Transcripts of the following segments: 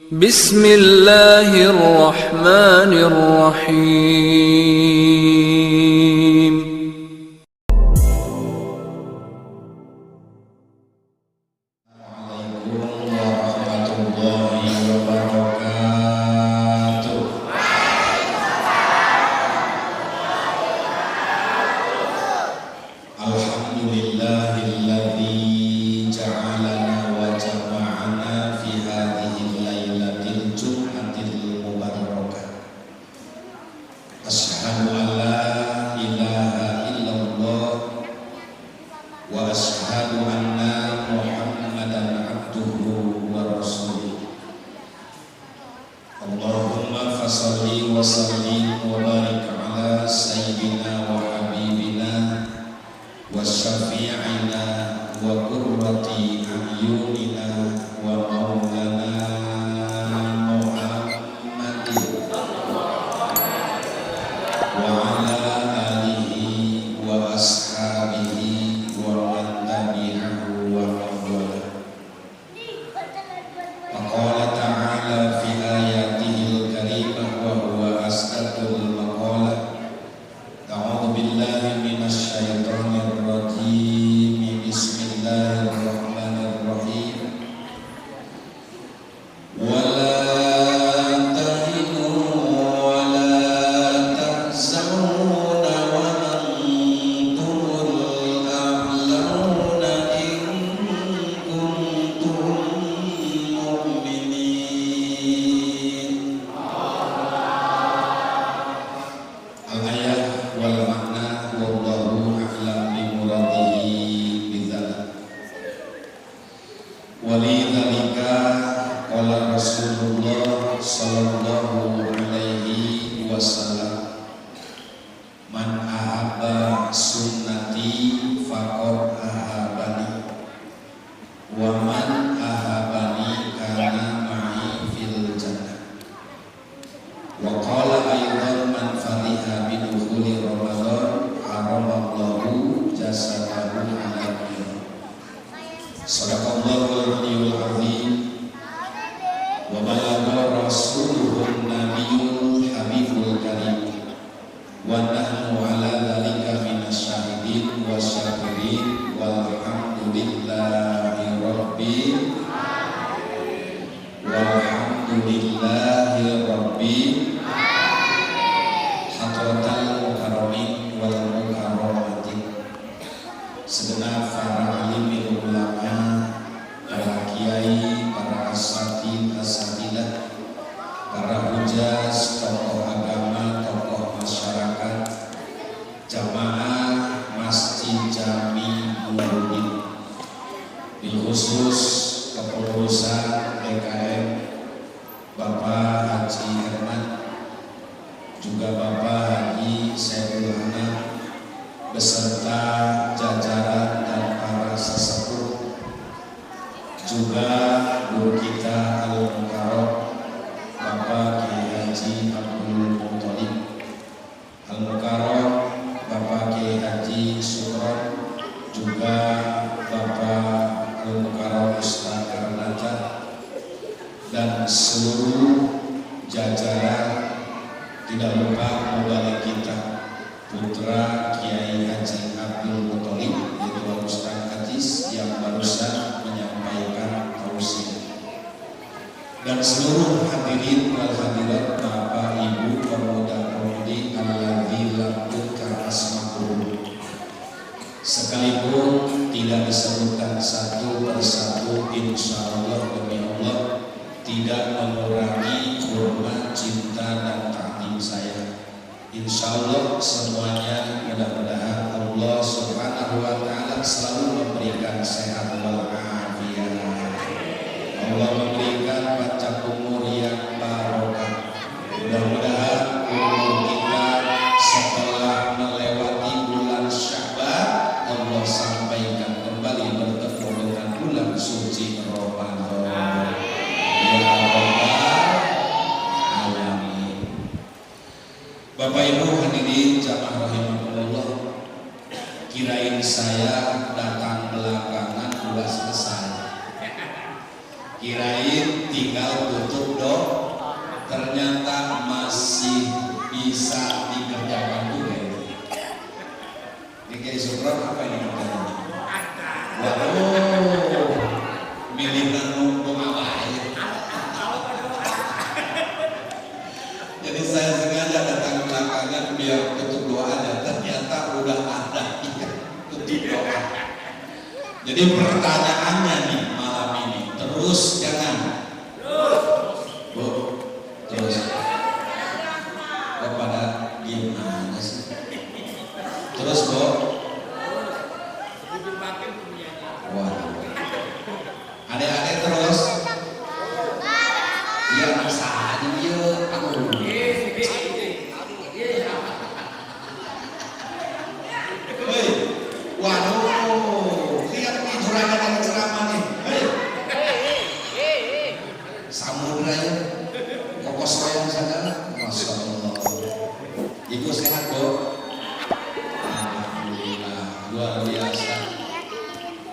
Bismillahirrahmanirrahim. Bapak Ibu hadirin jamaah rahimakumullah, kirain saya datang belakangan udah selesai, kirain tinggal sinetron apa ini namanya? Waduh, milihan numpuk apa ya? Jadi saya sengaja datang belakangan biar tutup doa aja. Ternyata udah ada tutup doa. Jadi pertanyaannya nih malam ini, terus jangan. Bu, terus. Kepada gimana sih? Terus Bu. Wah. Adik-adik terus. Iya bisa aja dia. Hei, waduh, lihat nih juragan yang ceramah nih. Hei, samudra ya, kokos yang sana, masya Allah. Ibu sehat Bu? Alhamdulillah, luar biasa.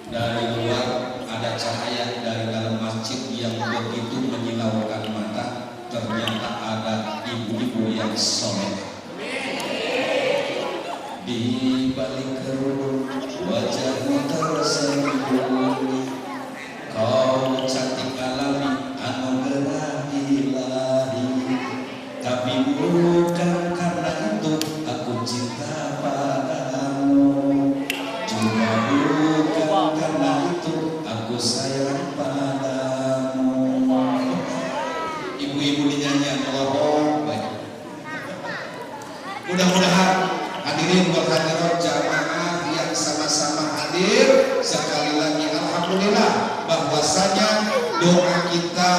Dari luar ada cahaya, dari dalam masjid yang begitu menyilaukan mata, ternyata ada ibu-ibu yang soleh. Di balik kerudung wajahmu tersembunyi, kau cantik alami anugerah ilahi. Tapi bukan karena itu aku cinta padamu, juga bukan karena itu aku sayang padamu. Ibu-ibu di nyanyian Allah baik. Mudah-mudahan hadirin wal hadirat jamaah yang sama-sama hadir, sekali lagi alhamdulillah bahwasanya doa kita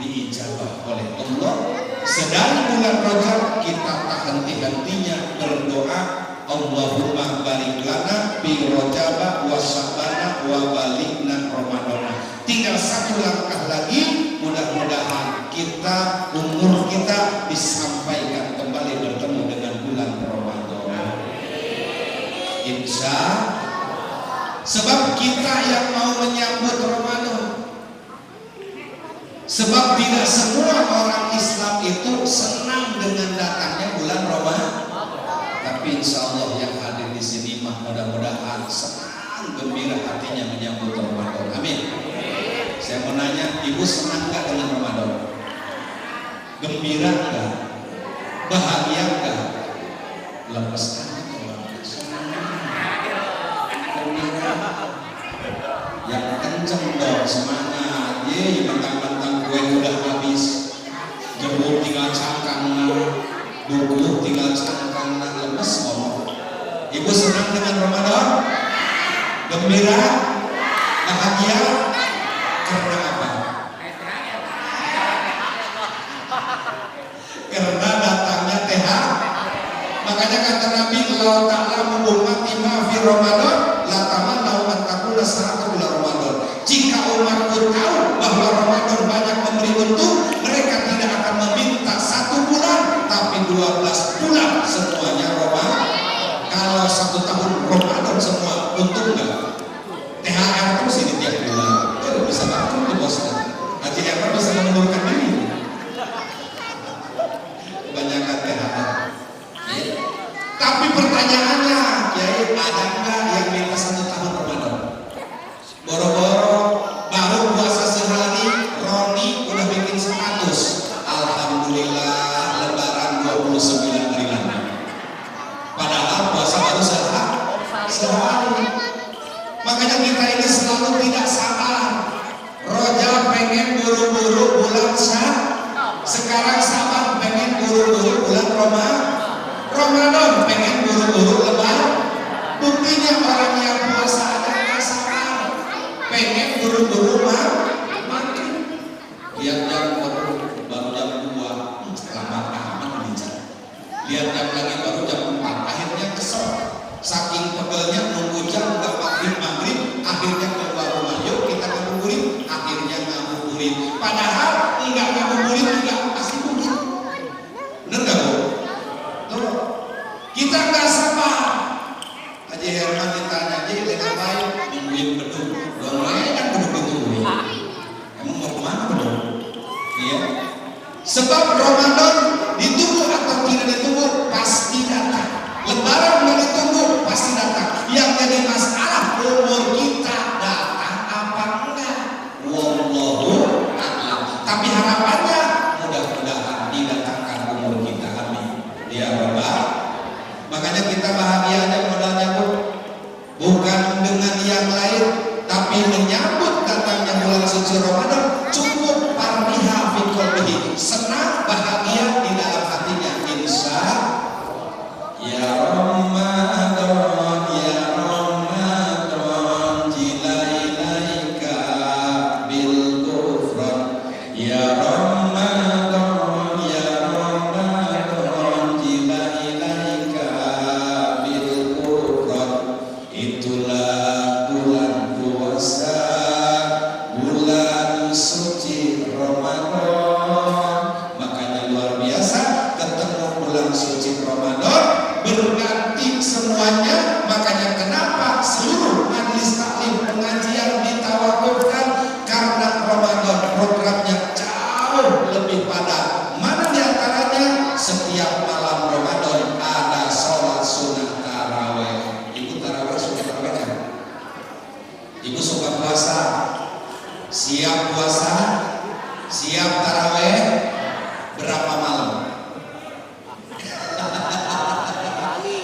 diijabah oleh Allah. Sedang bulan Rajab kita tak henti-hentinya berdoa, Allahumma barik lana bi Rajab wa Sya'ban wa balighna Ramadan. Tinggal satu langkah lagi, mudah-mudahan kita umur kita disampaikan kembali bertemu dengan bulan Ramadan. Insya sebab kita yang mau menyambut Ramadan. Sebab tidak semua orang Islam itu senang dengan datangnya bulan Ramadan. Tapi insya Allah yang hadir di sini mah mudah-mudahan senang gembira hatinya menyambut Ramadan. Amin. Saya mau nanya, ibu senang nggak dengan Ramadan? Gembira nggak? Bahagia nggak? Lepas tangan gembira. Yang kenceng dong, semangat. Ye, mentang-mentang kue udah habis, jemput tinggal cangkang, duduk tinggal cangkang, lemes ngomong. Ibu senang dengan Ramadan? Gembira? Bahagia? Karena apa? Karena datangnya THR. Makanya kata Nabi, "Lau ta'lamu ummati ma fi Ramadan, la tamannau an takuna sa'ata bulan Ramadan." Jika umatku tahu bahwa Ramadan banyak memberi untung, mereka tidak akan meminta 1 bulan, tapi 12 bulan semuanya Ramadan. Kalau 1 tahun Ramadan semua untung nggak? THR terus ini tiap bulan. Bisa bantu di bosnya. Haji Erman bisa mengundurkan diri. Kebanyakan THR. Tapi pertanyaannya, Kiai, ada nggak yang minta 1 tahun Ramadan? Boro-boro baru puasa sehari, Roni udah bikin status. Alhamdulillah Lebaran 29 hari lagi. Padahal puasa baru sehari. Makanya kita ini selalu tidak sabar. Roja pengen buru-buru bulan sekarang sabar pengen buru-buru bulan Ramadan pengen buru-buru Lebaran. Buktinya orang yang puasa aja nggak sabar, pengen buru-buru mati. Lihat jam baru jam 2, lama amat bicara. Lihat jam lagi baru jam 4, akhirnya kesel. Saking pegelnya nunggu jam nggak maghrib, akhirnya keluar rumah, yuk kita ngabuburit, akhirnya ngabuburit. Padahal nggak ngabuburit juga pasti mungkin. Bener nggak Bu? Tuh, kita nggak sabar. Haji Herman ditanya, Haji dengan baik, nungguin beduk. Dong kan beduk ditungguin. Emang mau kemana beduk? Iya. Sebab Ramadan ditunggu atau tidak ditunggu pasti datang. Lebaran nggak ditunggu pasti datang. senang bahagia di dalam hatinya. Insya ya Ramadan ya Ramadan jila ilaika bil kufran ya Ramadan ya Ramadan jila ilaika bil kufran. Itulah bulan puasa, bulan suci Ramadan. Makanya luar biasa ketemu bulan suci Ramadan berganti semuanya. Makanya kenapa seluruh majelis taklim pengajian ditawakufkan karena Ramadan programnya jauh lebih padat. Mana diantaranya setiap malam Ramadan ada sholat sunnah taraweh. Ibu taraweh sunnah taraweh kan? Ibu suka puasa, siap puasa, siap taraweh berapa malam?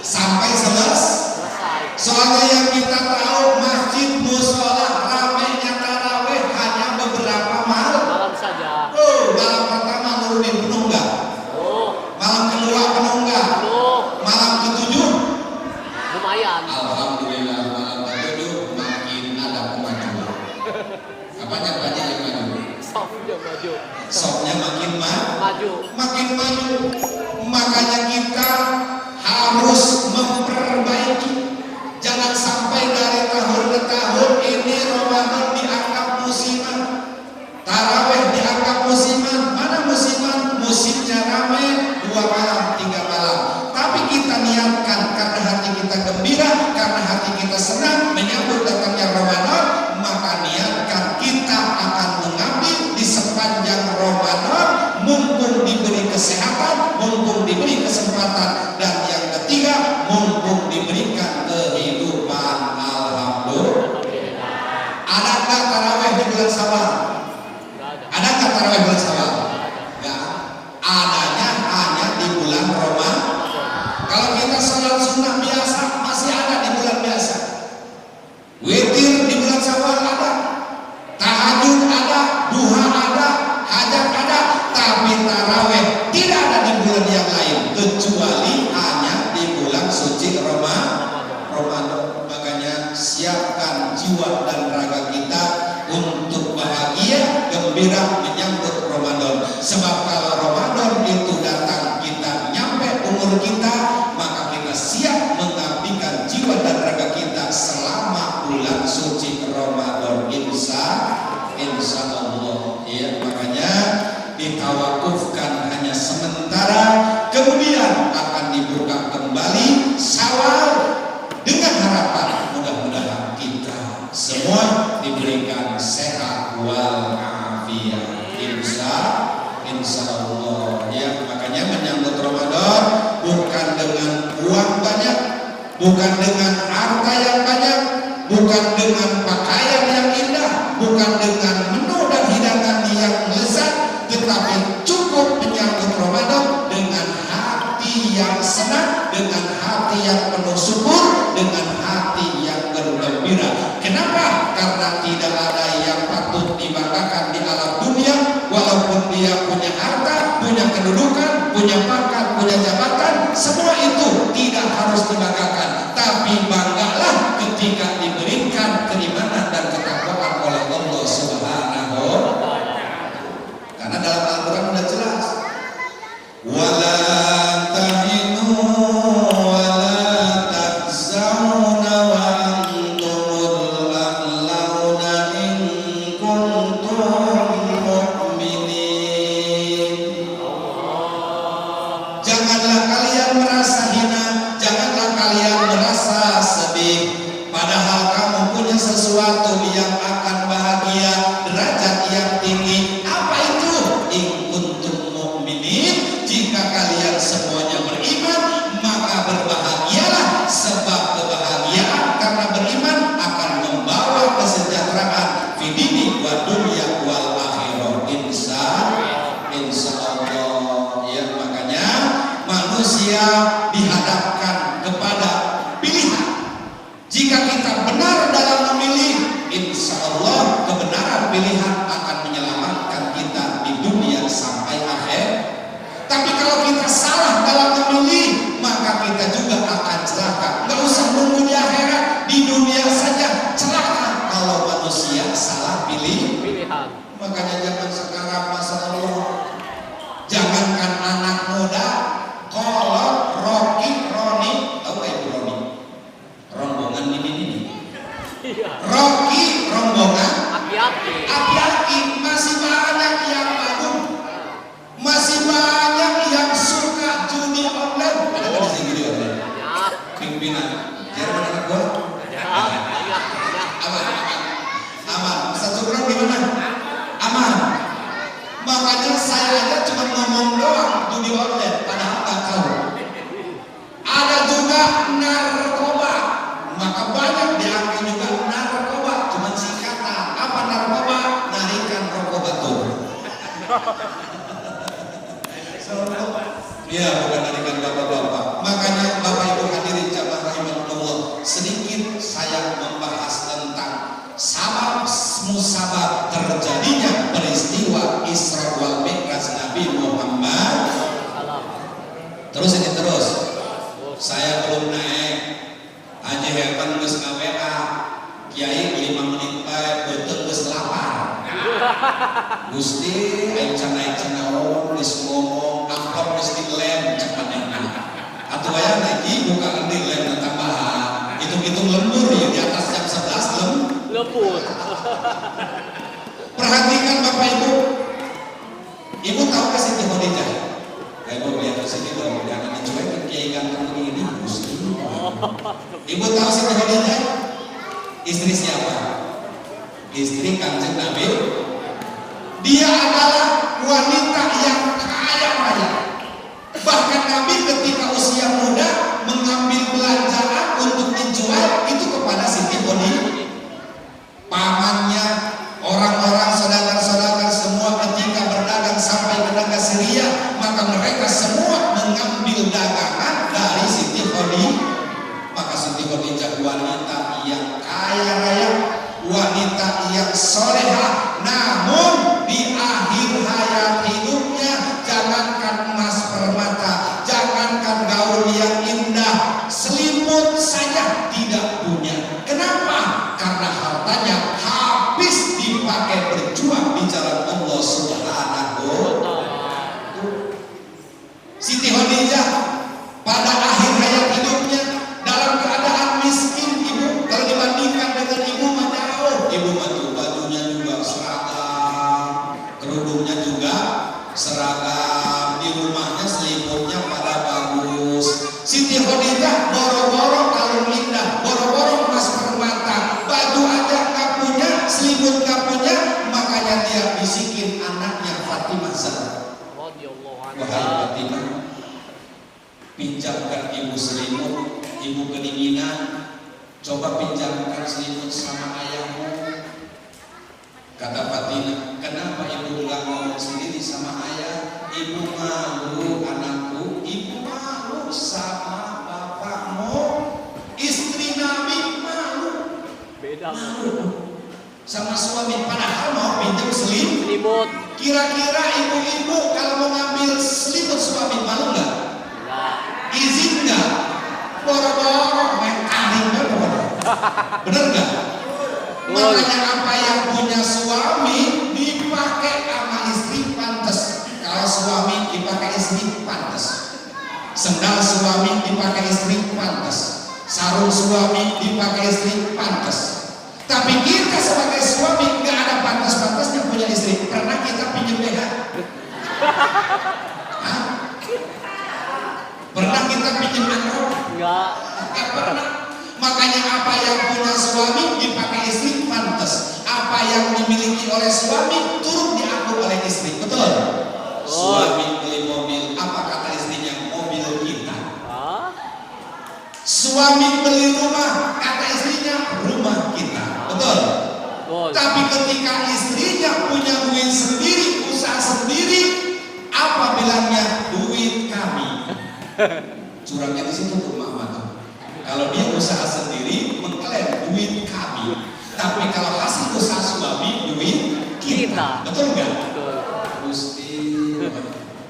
Sampai selesai. Soalnya yang kita tahu masjid musola ramainya taraweh hanya beberapa malam saja. Oh, malam pertama nurunin penuh nggak? Malam kedua penuh nggak? Malam ketujuh? Lumayan. Alhamdulillah malam ketujuh makin ada kemajuan. Apanya banyak yang maju? Softnya maju. Softnya makin maju. Makin maju. Makanya kita harus memperbaiki. Jangan sampai dari tahun ke tahun ini Ramadan dianggap musiman, taraweh dianggap musiman. Mana musiman? Musimnya ramai 2 malam 3 malam. Tapi kita niatkan karena hati kita gembira, karena hati kita senang menyambut datangnya Ramadan, maka niatkan kita akan mengambil di sepanjang Ramadan, mumpung diberi kesehatan, mumpung diberi kesempatan, dan yang ketiga mumpung diberikan kehidupan. Alhamdulillah. Ada nggak taraweh di bulan Syawal? Ada nggak taraweh bulan Syawal? Nggak. Adanya hanya di bulan Ramadan. Kalau kita sholat sunnah biasa masih ada di bulan biasa. Witir di bulan Syawal ada, tahajud ada, duha ada, hajat ada, tapi taraweh tidak ada di bulan yang lain kecuali hanya di bulan suci Ramadan. Makanya siapkan jiwa dan raga kita untuk bahagia, gembira menyambut Ramadan. Sebab kalau Ramadan itu datang kita nyampe umur kita, maka kita siap mengabdikan jiwa dan raga kita selama bulan suci Ramadan. Insya Allah. Ya, makanya ditawakufkan hanya sementara, kemudian akan dibuka kembali Syawal dengan harapan mudah-mudahan kita semua diberikan sehat wal afiat. Insya Allah. Ya, makanya menyambut Ramadan bukan dengan uang banyak, bukan dengan harta yang banyak, bukan dengan pakaian yang indah, bukan dengan menu dan hidangan yang lezat, tetapi cukup menyambut Ramadan dengan hati yang senang, dengan hati yang penuh syukur, dengan hati yang bergembira. Kenapa? Karena tidak ada yang patut dibanggakan di alam dunia, walaupun dia punya harta, punya kedudukan, punya pangkat, punya jabatan, semua itu tidak harus dibanggakan. Tapi banggalah ketika diberikan keimanan dan ketakwaan oleh Allah Subhanahu wa Ta'ala. Karena dalam Al-Quran sudah jelas, wala tahinu wala tahzanu wa antumul a'launa in kuntum mu'minin. Janganlah kalian merasa hina, janganlah kalian merasa sedih, padahal kamu punya sesuatu yang akan bahagia, derajat yang tinggi. Apa itu? In kuntum mu'minin. Jika kalian semuanya beriman, maka berbahagialah, sebab kebahagiaan karena beriman akan membawa kesejahteraan fi dini wa dunya wal akhirah. Insya Allah. Ya, makanya manusia dihadapkan kepada pilihan. Jika kita benar dalam memilih, insya Allah kebenaran pilihan akan menyelamatkan kita di dunia sampai akhir Makanya saya aja cuma ngomong doang judi online, padahal nggak tahu. Ada juga narkoba, maka banyak diambil juga narkoba, cuma singkatan. Apa narkoba? Narikan rokok batur. Ya, bukan narikan bapak-bapak. Makanya Bapak Ibu hadirin jamaah rahimakumullah, sedikit saya membahas tentang sabab musabab terjadinya peristiwa Isra wal Mi'raj Nabi Muhammad. Terus ini terus. Saya belum naik. Haji Herman geus ngaWA. Kiai 5 menit bae beuteung geus lapar. Gusti aing can naon geus ngomong angkot geus dilem cepatnya. Atuh aya lagi buka gede lem tambahan. Hitung-hitung lembur ya di atas jam 11 lembur. Perhatikan Bapak Ibu. Ibu tahu ke Siti Khadijah? Ibu lihat ke sini dong, jangan dicuekin kiai ganteng begini, Gusti. Ibu tahu Siti Khadijah? Istri siapa? Istri Kanjeng Nabi. Dia adalah wanita yang kaya raya. Bahkan Nabi ketika usia muda mengambil belanjaan untuk dijual itu kepada Siti Khadijah. Pamannya, orang-orang saudagar-saudagar semua ketika berdagang sampai ke negara Syria, maka mereka semua mengambil dagangan dari Siti Khadijah. Maka Siti Khadijah wanita yang kaya raya, wanita yang solehah, namun di akhir hayat hidupnya jangankan emas permata, jangankan gaun yang indah, selimut saja tidak punya. Kenapa? Karena hartanya habis dipakai berjuang di jalan Allah Subhanahu. Siti Khadijah pada akhir hayat hidupnya dalam keadaan miskin, ibu. Kalau dibandingkan dengan ibu mah jauh. Ibu mah tuh bajunya juga seragam, kerudungnya juga seragam, di rumahnya selimutnya pada bagus. Siti Khadijah boro-boro kalung indah, boro-boro emas permata, baju aja nggak punya, selimut nggak punya, makanya dia bisikin anaknya Fatimah Zahra. Wahai Fatimah, pinjamkan ibu selimut, ibu kedinginan, coba pinjamkan selimut sama ayahmu. Kata Fatimah, kenapa ibu nggak ngomong sendiri sama ayah? Ibu malu anakku, ibu malu sama bapakmu. Istri Nabi malu, Beda. malu sama suami, padahal mau pinjam selimut. Kira-kira ibu-ibu kalau mau ngambil selimut suami malu nggak? Izin nggak? Boro-boro main taring bener nggak? Makanya apa yang punya suami dipakai sama istri pantas. Kalau suami dipakai istri pantas, sendal suami dipakai istri pantas, sarung suami dipakai istri pantas. Tapi kita sebagai suami nggak ada pantas-pantasnya punya istri. Pernah kita pinjam BH? Pernah kita pinjam angkot? Enggak. Nggak pernah. Makanya apa yang punya suami dipakai istri pantas. Apa yang dimiliki oleh suami turut diaku oleh istri. Betul? Suami beli mobil, apa kata istrinya? Mobil kita. Suami beli rumah, kata istrinya rumah kita. Betul? Tapi ketika istrinya punya duit sendiri, usaha sendiri, apa bilangnya? Duit kami. Curangnya di situ tuh Mama. Kalau dia usaha sendiri mengklaim duit kami, tapi kalau hasil usaha suami duit kita. Betul nggak? Betul. Gusti,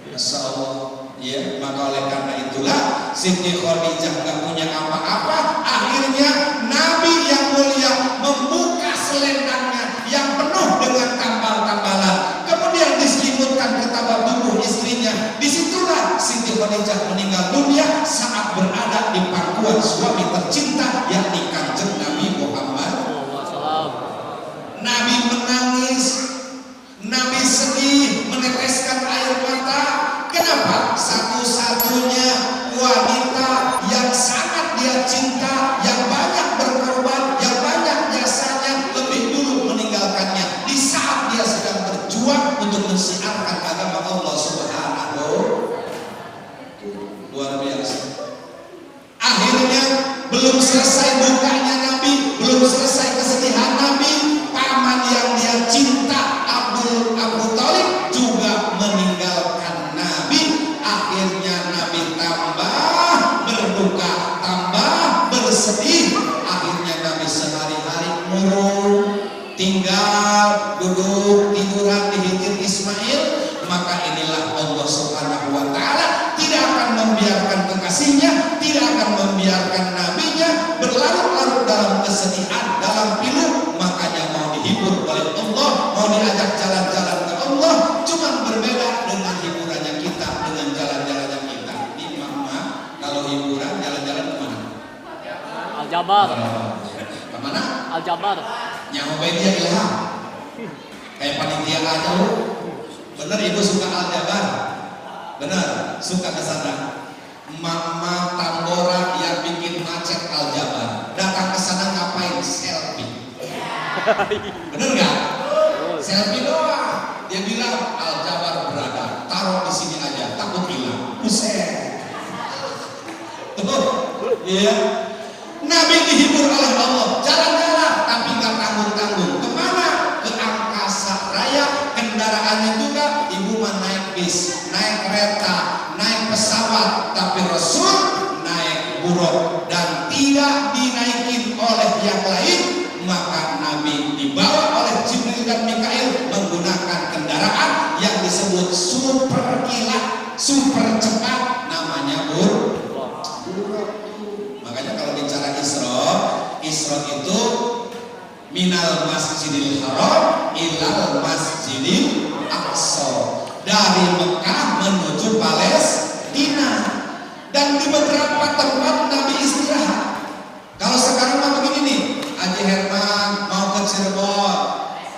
Masya Allah. Ya, maka oleh karena itulah Siti Khadijah nggak punya apa-apa. Akhirnya Nabi yang mulia membuka selendangnya yang penuh dengan tambal-tambalan, kemudian diselimutkan ke tabah tubuh istrinya. Disitulah Siti Khadijah meninggal dunia saat berada di pangkuan suami tercinta, yakni Kanjeng Nabi Muhammad. Nabi menangis, Nabi sedih, meneteskan air mata. Kenapa? Satu-satunya wanita yang sangat dia cinta, yang banyak berkorban, yang banyak jasanya, lebih dulu meninggalkannya di saat dia sedang berjuang untuk mensiarkan inilah Allah Subhanahu wa Ta'ala tidak akan membiarkan kekasihnya, tidak akan membiarkan nabinya berlarut-larut dalam kesedihan, dalam pilu. Makanya mau dihibur oleh Allah, mau diajak jalan-jalan ke Allah, cuma berbeda dengan hiburannya kita, dengan jalan-jalannya kita. Ini mama kalau hiburan jalan-jalan kemana? Al-Jabar. Kemana? Al-Jabar. Nyampe dia Ilham. Kayak panitia aja lu. Bener ibu suka Al-Jabar? Bener, suka ke sana. Mama Tambora yang bikin macet Al-Jabar. Datang ke sana ngapain? Selfie. Bener nggak? Selfie doang. Dia bilang Al-Jabar berada, taruh di sini aja, takut hilang. Buset. Tuh, iya. Nabi dihibur oleh Allah, jalan-jalan tapi nggak tanggung-tanggung. Kemana? Ke angkasa raya. Kendaraannya juga ibu mah naik bis, naik kereta, naik pesawat, tapi Rasul naik buruk dan tidak dinaikin oleh yang lain. Maka Nabi dibawa oleh Jibril dan Mikail menggunakan kendaraan yang disebut super kilat, super cepat, namanya buruk. Makanya kalau bicara Isra itu minal masjidil haram ilal masjidil aqsa, dari Mekah menuju Palestina. Dan di beberapa tempat Nabi istirahat. Kalau sekarang mah begini nih, Haji Herman mau ke Cirebon,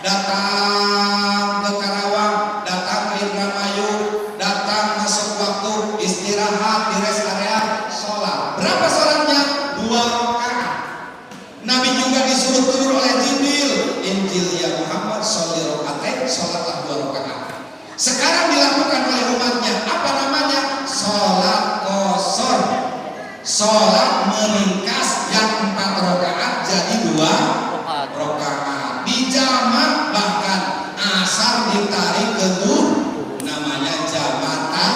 datang ke Karawang, datang ke Indramayu, datang masuk waktu istirahat di rest area, sholat. Berapa sholatnya? 2 rakaat. Nabi juga disuruh turun oleh Jibril, Injil ya Muhammad sholli rakaatain, sholatlah 2 rakaat. Sekarang dilakukan oleh umatnya, apa namanya? Sholat qashar, sholat meringkas yang 4 rakaat jadi 2 rakaat. Dijamak, bahkan asar ditarik ke namanya jamatan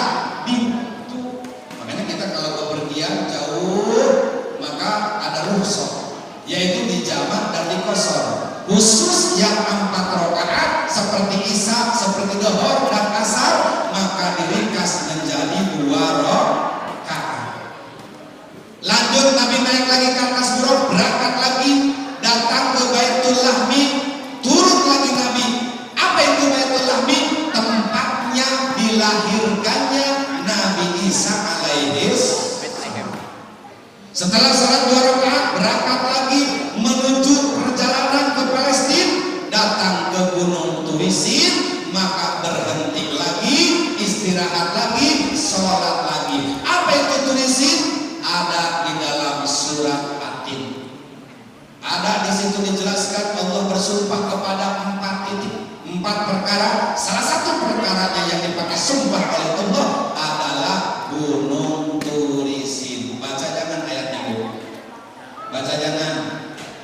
bintu. Makanya kita kalau bepergian jauh maka ada rukhsah, yaitu dijamak dan dikosor. Khusus yang 4 rakaat seperti isya, seperti dhuhur dan asar, maka diringkas menjadi 2 rakaat. Lanjut Nabi naik lagi ke atas buruk, berangkat lagi, datang ke Baitul Lahmi, turun lagi Nabi. Apa itu Baitul Lahmi? Tempatnya dilahirkannya Nabi Isa alaihis. Setelah sholat 2 rakaat, berangkat lagi menuju perjalanan ke Palestina, datang ke Gunung Turisin, maka berhenti lagi, istirahat lagi, sholat lagi. Apa itu Turisin? Ada di dalam surat Fatin. Ada di situ dijelaskan Allah bersumpah kepada 4 titik, 4 perkara. Salah satu perkaranya yang dipakai sumpah oleh Allah adalah Gunung Turisin. Baca jangan ayatnya Bu. Baca jangan.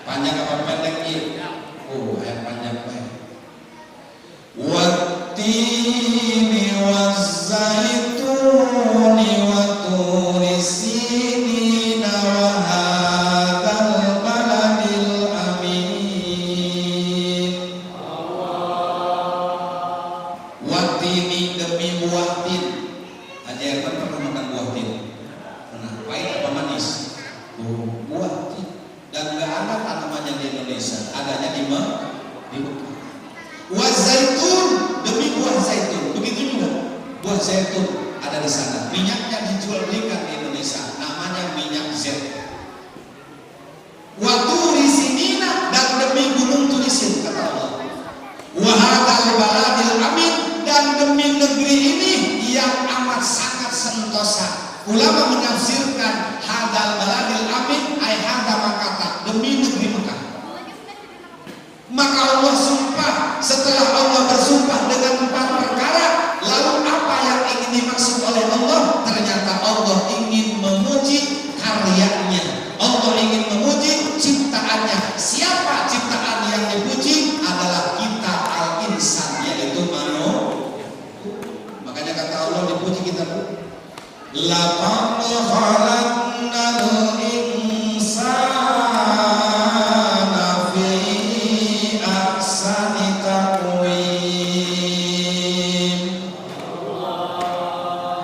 Panjang apa pendek ini? Ayat panjang baik. Wattini wazzaituni wa turisini wa hadzal baladil amin. Wattini demi buah tin. Haji Herman pernah makan buah tin? Pernah. Pahit apa manis? Buah tin. Dan nggak ada tanamannya di Indonesia, adanya di Mekah. Wazaitun, demi buah zaitun, begitu juga buah zaitun ada di sana. Minyaknya dijual belikan di Indonesia, namanya minyak zaitun. Waturisinina, dan demi gunung Turisin, kata Allah. Wahadal baladil amin, dan demi negeri ini yang amat sangat sentosa. Ulama menafsirkan hadal baladil amin ay hadal makata, demi negeri Mekah. Maka Allah sumpah. Setelah Allah bersumpah dengan 4 perkara, lalu apa yang ingin dimaksud oleh Allah? Ternyata Allah ingin memuji karyanya, Allah ingin memuji ciptaannya. Siapa ciptaan yang dipuji? Adalah kita al-insan, yaitu manusia. Makanya kata Allah dipuji kita. Laqad khalaqnal insana fi ahsani taqwim.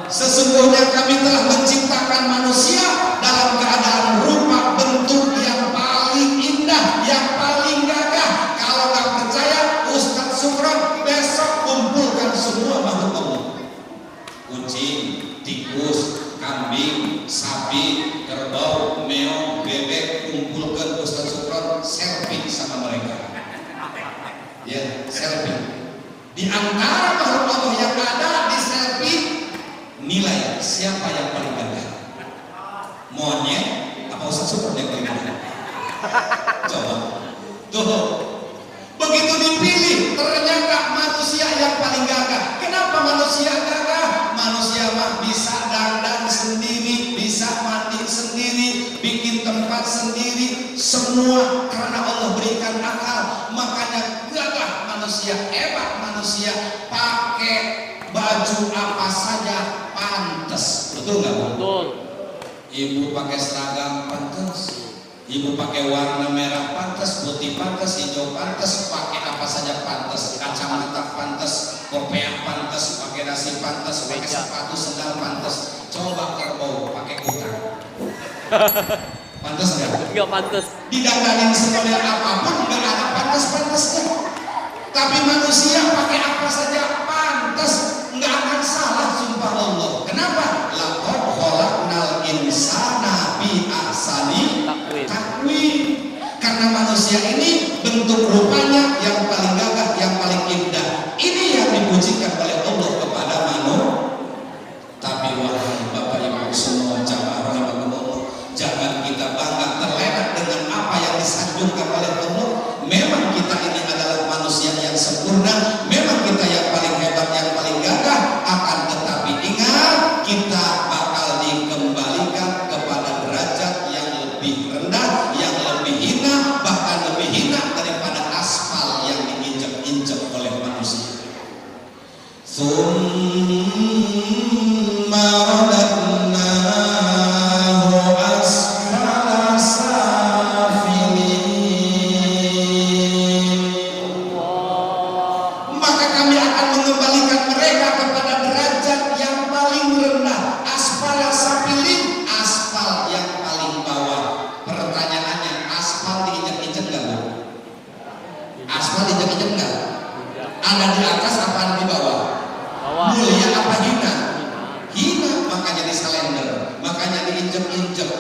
Sesungguhnya kami telah menciptakan manusia dalam keadaan rupa bentuk yang paling indah, yang paling gagah. Kalau nggak percaya, Ustadz Sukron besok kumpulkan semua makhluk Allah. Kucing, tikus, kambing, sapi, kerbau, meong, bebek, kumpulkan Ustadz Sukron, selfie sama mereka. Ya, selfie. Di antara makhluk Allah yang ada di selfie, nilai siapa yang paling gagah? Monyet apa Ustadz Sukron yang paling gagah? Coba. Tuh. Begitu dipilih, ternyata manusia yang paling gagah. Kenapa manusia gagah? Manusia mah bisa dandan sendiri, bisa mandi sendiri, bikin tempat sendiri, semua karena Allah berikan akal. Makanya gagah manusia, hebat manusia, pakai baju apa saja pantas. Betul nggak, Bu? Betul. Ibu pakai seragam pantas, ibu pakai warna merah pantas, putih pantas, hijau pantas, pakai apa saja pantas, kacamata pantas, kopiah pantas, pakai nasi pantas, pakai sepatu sendal pantas. Coba kerbau pakai kutang, pantas nggak? Nggak pantas. Didandanin semodel apapun nggak ada pantas-pantasnya. Tapi manusia pakai apa saja pantas, nggak akan salah sumpah Allah. Kenapa? Laqad khalaqnal insana fi ahsani takwim. Karena manusia ini bentuk rupanya yang paling gagah, yang paling indah. Ini yang dipujikan oleh Allah kepada manusia. Tapi wahai Bapak Ibu semua jamaah rahimahumullah, jangan kita bangga terlena dengan apa yang disanjungkan oleh Allah. Memang kita ini adalah manusia yang sempurna, memang kita yang paling hebat, yang paling gagah. Akan tetapi ingat, kita bakal dikembalikan kepada derajat yang lebih rendah, yang lebih hina, bahkan lebih hina daripada aspal yang diinjak-injak oleh manusia. Tsumma radadnahu asfala safilin. Maka kami akan mengembalikan mereka kepada derajat yang paling rendah, asfala safilin, aspal yang paling bawah. Pertanyaannya, aspal diinjak-injak nggak, Bu? Aspal diinjak-injak nggak? Ada di atas apa ada di bawah? Bawah. Mulia apa hina? Hina, makanya disalender, makanya diinjak-injak.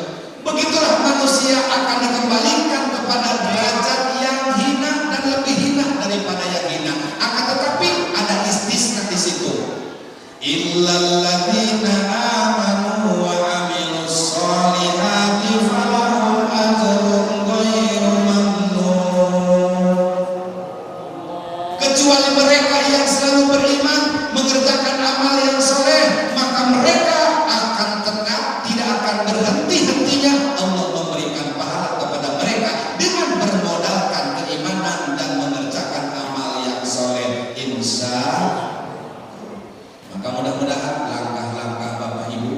Begitulah manusia akan dikembalikan kepada derajat yang hina dan lebih hina daripada yang hina. Akan tetapi ada istisna di situ. Illal ladzina amanu wa amilus solihati falahum ajrun ghairu mamnun. Kecuali mereka yang selalu beriman, mengerjakan amal yang soleh, maka mereka akan tetap, tidak akan berhenti-hentinya Allah memberikan pahala kepada mereka dengan bermodalkan keimanan dan mengerjakan amal yang soleh. Insya maka mudah-mudahan langkah-langkah Bapak Ibu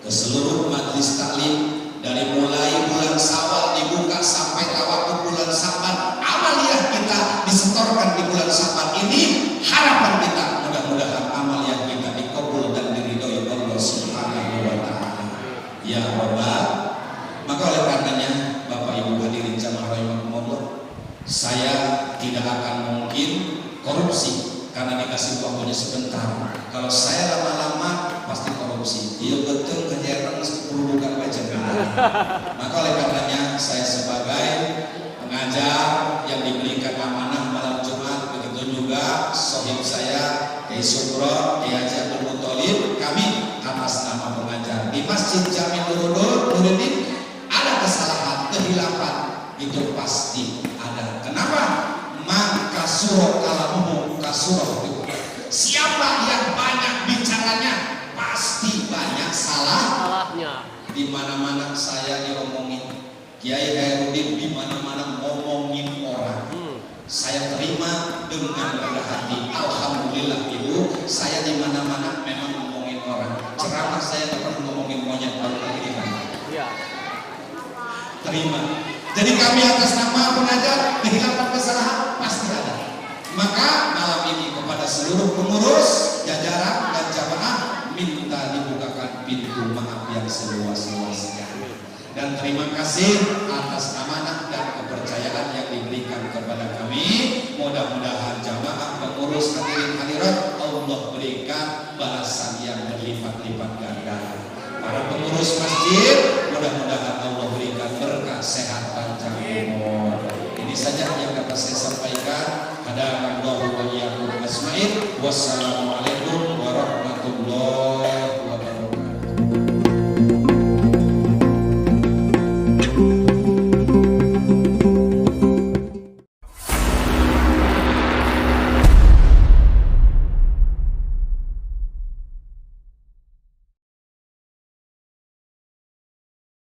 ke seluruh majelis taklim dari mulai bulan Syawal dibuka sampai tawakuf bulan Sa'ban, amaliyah kita disetorkan di bulan Sa'ban ini. Harapan kita mudah-mudahan amal yang kita dikabul dan diridhoi Allah Subhanahu wa taala. Ya Rabbal. Maka oleh karenanya Bapak Ibu hadirin jamaah rahimahumullah, saya tidak akan mungkin korupsi karena dikasih waktunya sebentar. Kalau saya lama-lama pasti korupsi. Iya betul, kejaran 10 bukan baca. Maka oleh karenanya saya sebagai pengajar yang diberikan amanah malam Jumat, begitu juga sohib saya Kiai Sukron, Kiai Haji Abdul Muthalib, kami atas nama pengajar di Masjid Jami Nuruddin ada kesalahan, kehilapan, itu pasti ada. Kenapa? Maka surah kalamuhu kasurah. Siapa yang banyak bicaranya pasti banyak salahnya. Di mana-mana saya diomongin, Kiai Hairudin di mana-mana ngomongin orang. Saya terima dengan rendah hati. Alhamdulillah Ibu, saya di mana-mana memang ngomongin orang. Ceramah saya nggak pernah ngomongin monyet baru kali ini. Iya. Terima. Jadi kami atas nama pengajar kehilangan kesalahan pasti ada. Maka malam ini kepada seluruh pengurus, jajaran dan jamaah minta maaf yang seluas-luasnya. Dan terima kasih atas amanah dan kepercayaan yang diberikan kepada kami. Mudah-mudahan jamaah pengurus hadirin hadirat Allah berikan balasan yang berlipat-lipat ganda. Para pengurus masjid, mudah-mudahan Allah berikan berkah sehat panjang umur. Ini saja yang dapat saya sampaikan. Hadanallahu wa iyyakum ajmain. Wassalamualaikum